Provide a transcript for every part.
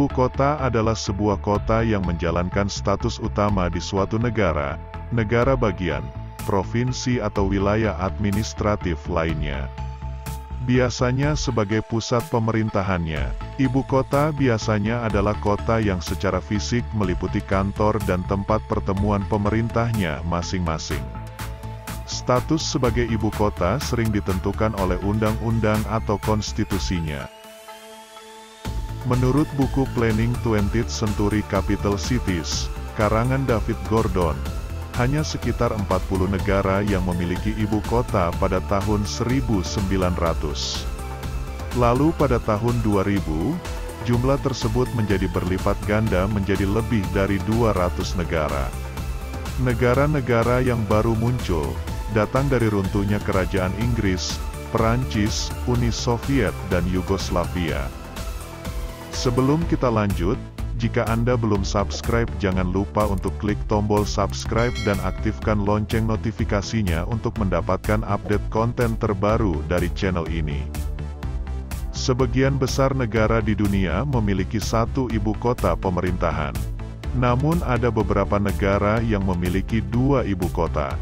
Ibu kota adalah sebuah kota yang menjalankan status utama di suatu negara, negara bagian, provinsi atau wilayah administratif lainnya. Biasanya sebagai pusat pemerintahannya, ibu kota biasanya adalah kota yang secara fisik meliputi kantor dan tempat pertemuan pemerintahnya masing-masing. Status sebagai ibu kota sering ditentukan oleh undang-undang atau konstitusinya. Menurut buku Planning 20th Century Capital Cities, karangan David Gordon, hanya sekitar 40 negara yang memiliki ibu kota pada tahun 1900. Lalu pada tahun 2000, jumlah tersebut menjadi berlipat ganda menjadi lebih dari 200 negara. Negara-negara yang baru muncul, datang dari runtuhnya Kerajaan Inggris, Perancis, Uni Soviet dan Yugoslavia. Sebelum kita lanjut, jika Anda belum subscribe jangan lupa untuk klik tombol subscribe dan aktifkan lonceng notifikasinya untuk mendapatkan update konten terbaru dari channel ini. Sebagian besar negara di dunia memiliki satu ibu kota pemerintahan. Namun ada beberapa negara yang memiliki dua ibu kota,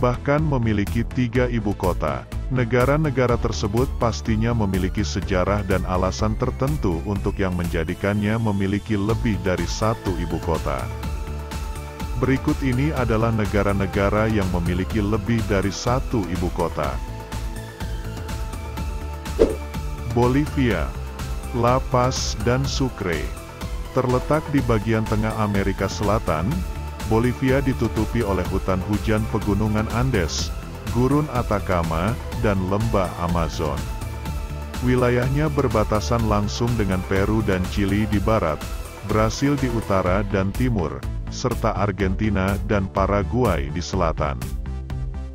bahkan memiliki 3 ibu kota. Negara-negara tersebut pastinya memiliki sejarah dan alasan tertentu untuk yang menjadikannya memiliki lebih dari satu ibu kota. Berikut ini adalah negara-negara yang memiliki lebih dari satu ibu kota. Bolivia, La Paz dan Sucre. Terletak di bagian tengah Amerika Selatan, Bolivia ditutupi oleh hutan hujan pegunungan Andes, Gurun Atacama, dan lembah Amazon. Wilayahnya berbatasan langsung dengan Peru dan Chili di barat, Brasil di utara dan timur, serta Argentina dan Paraguay di selatan.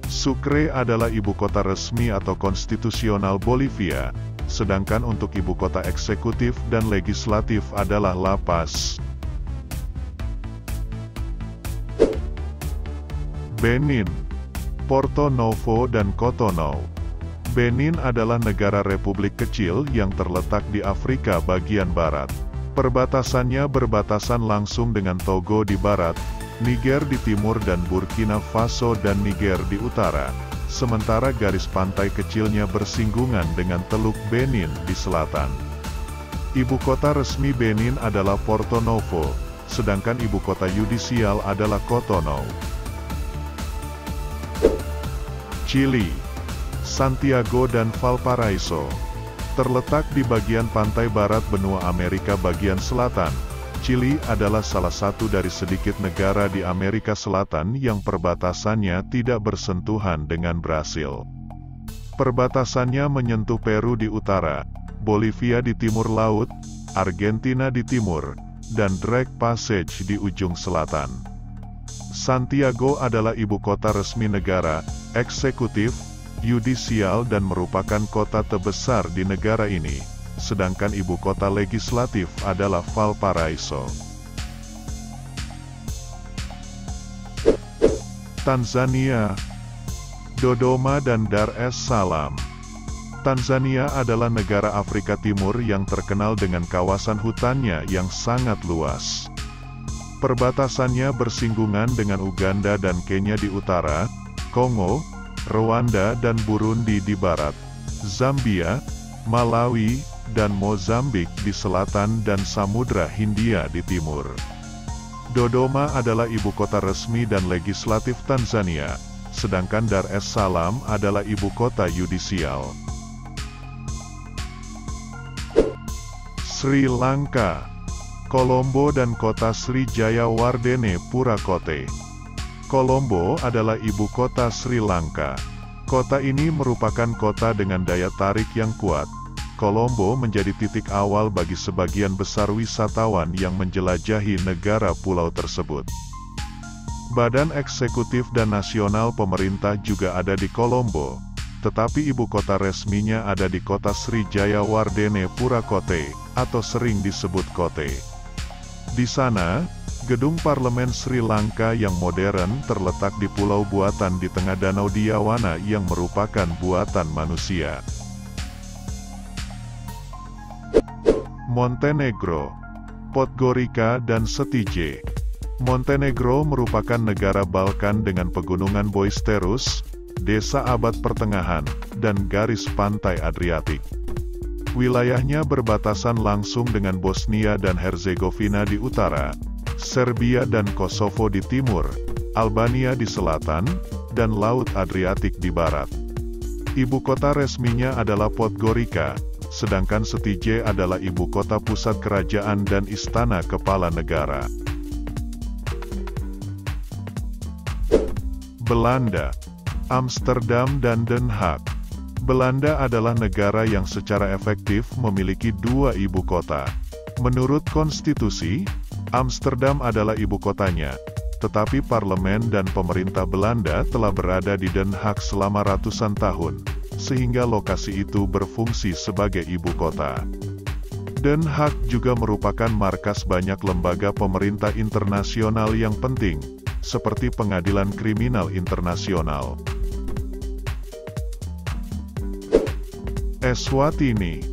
Sucre adalah ibu kota resmi atau konstitusional Bolivia, sedangkan untuk ibu kota eksekutif dan legislatif adalah La Paz. Benin, Porto Novo dan Cotonou. Benin adalah negara republik kecil yang terletak di Afrika bagian barat. Perbatasannya berbatasan langsung dengan Togo di barat, Niger di timur dan Burkina Faso dan Niger di utara, sementara garis pantai kecilnya bersinggungan dengan Teluk Benin di selatan. Ibu kota resmi Benin adalah Porto Novo, sedangkan ibu kota yudisial adalah Cotonou. Chili, Santiago dan Valparaiso. Terletak di bagian pantai barat benua Amerika bagian selatan, Chili adalah salah satu dari sedikit negara di Amerika Selatan yang perbatasannya tidak bersentuhan dengan Brasil. Perbatasannya menyentuh Peru di utara, Bolivia di timur laut, Argentina di timur, dan Drake Passage di ujung selatan. Santiago adalah ibu kota resmi negara, eksekutif, yudisial dan merupakan kota terbesar di negara ini, sedangkan ibu kota legislatif adalah Valparaiso. Tanzania, Dodoma dan Dar es Salaam. Tanzania adalah negara Afrika Timur yang terkenal dengan kawasan hutannya yang sangat luas. Perbatasannya bersinggungan dengan Uganda dan Kenya di utara, Kongo, Rwanda dan Burundi di barat, Zambia, Malawi, dan Mozambik di selatan dan Samudra Hindia di timur. Dodoma adalah ibu kota resmi dan legislatif Tanzania, sedangkan Dar es Salaam adalah ibu kota yudisial. Sri Lanka, Kolombo dan kota Srijaya Wardene Purakote. Kolombo adalah ibu kota Sri Lanka. Kota ini merupakan kota dengan daya tarik yang kuat. Kolombo menjadi titik awal bagi sebagian besar wisatawan yang menjelajahi negara pulau tersebut. Badan eksekutif dan nasional pemerintah juga ada di Kolombo, tetapi ibu kota resminya ada di kota Srijaya Wardene Purakote, atau sering disebut Kotte. Di sana, gedung parlemen Sri Lanka yang modern terletak di pulau buatan di tengah Danau Diawana yang merupakan buatan manusia. Montenegro. Podgorica dan Setije. Montenegro merupakan negara Balkan dengan pegunungan Boisterus, desa abad pertengahan, dan garis pantai Adriatik. Wilayahnya berbatasan langsung dengan Bosnia dan Herzegovina di utara, Serbia dan Kosovo di timur, Albania di selatan, dan Laut Adriatik di barat. Ibu kota resminya adalah Podgorica, sedangkan Setije adalah ibu kota pusat kerajaan dan istana kepala negara. Belanda, Amsterdam dan Den Haag. Belanda adalah negara yang secara efektif memiliki dua ibu kota. Menurut konstitusi, Amsterdam adalah ibu kotanya, tetapi parlemen dan pemerintah Belanda telah berada di Den Haag selama ratusan tahun, sehingga lokasi itu berfungsi sebagai ibu kota. Den Haag juga merupakan markas banyak lembaga pemerintah internasional yang penting, seperti Pengadilan Kriminal Internasional. Eswatini,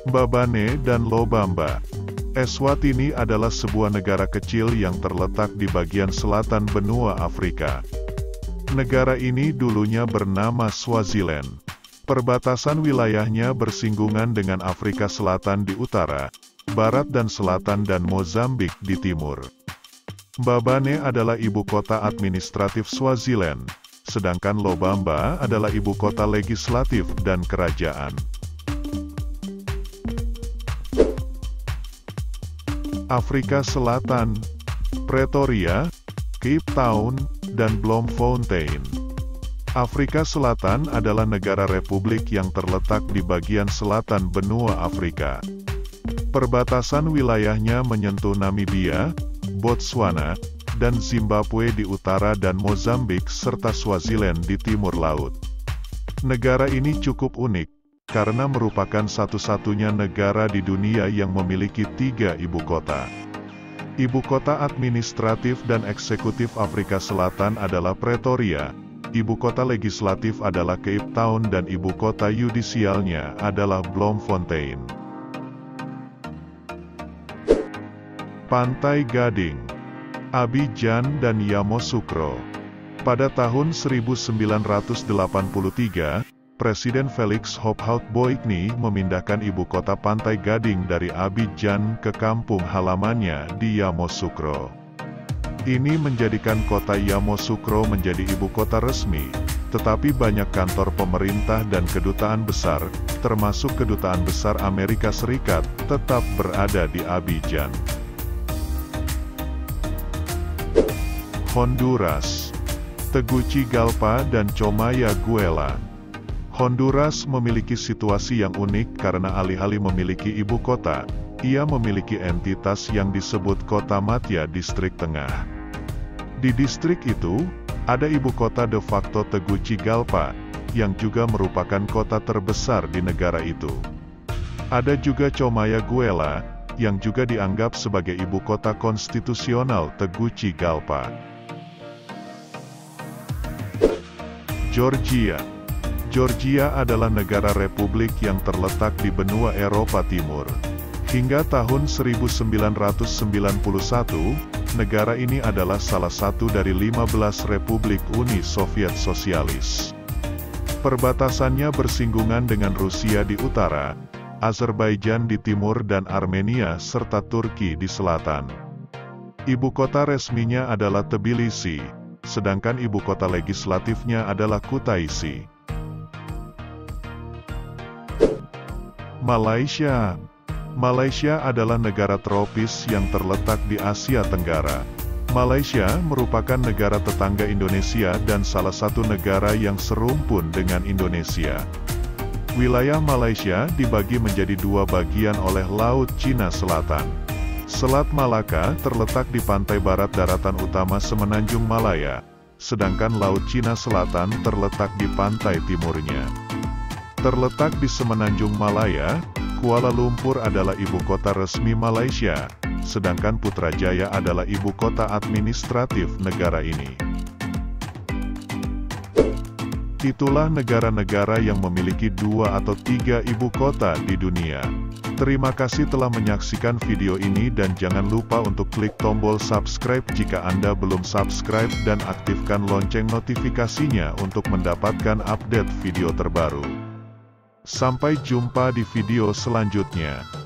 Mbabane dan Lobamba. Eswatini adalah sebuah negara kecil yang terletak di bagian selatan benua Afrika. Negara ini dulunya bernama Swaziland. Perbatasan wilayahnya bersinggungan dengan Afrika Selatan di utara, barat dan selatan dan Mozambik di timur. Mbabane adalah ibu kota administratif Swaziland, sedangkan Lobamba adalah ibu kota legislatif dan kerajaan. Afrika Selatan, Pretoria, Cape Town, dan Bloemfontein. Afrika Selatan adalah negara republik yang terletak di bagian selatan benua Afrika. Perbatasan wilayahnya menyentuh Namibia, Botswana, dan Zimbabwe di utara dan Mozambik serta Swaziland di timur laut. Negara ini cukup unik, karena merupakan satu-satunya negara di dunia yang memiliki 3 ibu kota. Ibu kota administratif dan eksekutif Afrika Selatan adalah Pretoria, ibu kota legislatif adalah Cape Town dan ibu kota yudisialnya adalah Bloemfontein. Pantai Gading, Abidjan dan Yamoussoukro. Pada tahun 1983, Presiden Félix Houphouët-Boigny memindahkan ibu kota Pantai Gading dari Abidjan ke kampung halamannya di Yamoussoukro. Ini menjadikan kota Yamoussoukro menjadi ibu kota resmi, tetapi banyak kantor pemerintah dan kedutaan besar, termasuk Kedutaan Besar Amerika Serikat, tetap berada di Abidjan. Honduras, Tegucigalpa dan Comayagüela. Honduras memiliki situasi yang unik karena alih-alih memiliki ibu kota, ia memiliki entitas yang disebut Kota Matia Distrik Tengah. Di distrik itu, ada ibu kota de facto Tegucigalpa, yang juga merupakan kota terbesar di negara itu. Ada juga Comayagüela, yang juga dianggap sebagai ibu kota konstitusional Tegucigalpa. Georgia. Georgia adalah negara republik yang terletak di benua Eropa Timur. Hingga tahun 1991, negara ini adalah salah satu dari 15 republik Uni Soviet Sosialis. Perbatasannya bersinggungan dengan Rusia di utara, Azerbaijan di timur dan Armenia serta Turki di selatan. Ibu kota resminya adalah Tbilisi, sedangkan ibu kota legislatifnya adalah Kutaisi. Malaysia. Malaysia adalah negara tropis yang terletak di Asia Tenggara. Malaysia merupakan negara tetangga Indonesia dan salah satu negara yang serumpun dengan Indonesia. Wilayah Malaysia dibagi menjadi 2 bagian oleh Laut Cina Selatan. Selat Malaka terletak di pantai barat daratan utama Semenanjung Malaya, sedangkan Laut Cina Selatan terletak di pantai timurnya. Terletak di Semenanjung Malaya, Kuala Lumpur adalah ibu kota resmi Malaysia, sedangkan Putrajaya adalah ibu kota administratif negara ini. Itulah negara-negara yang memiliki 2 atau 3 ibu kota di dunia. Terima kasih telah menyaksikan video ini dan jangan lupa untuk klik tombol subscribe jika Anda belum subscribe dan aktifkan lonceng notifikasinya untuk mendapatkan update video terbaru. Sampai jumpa di video selanjutnya.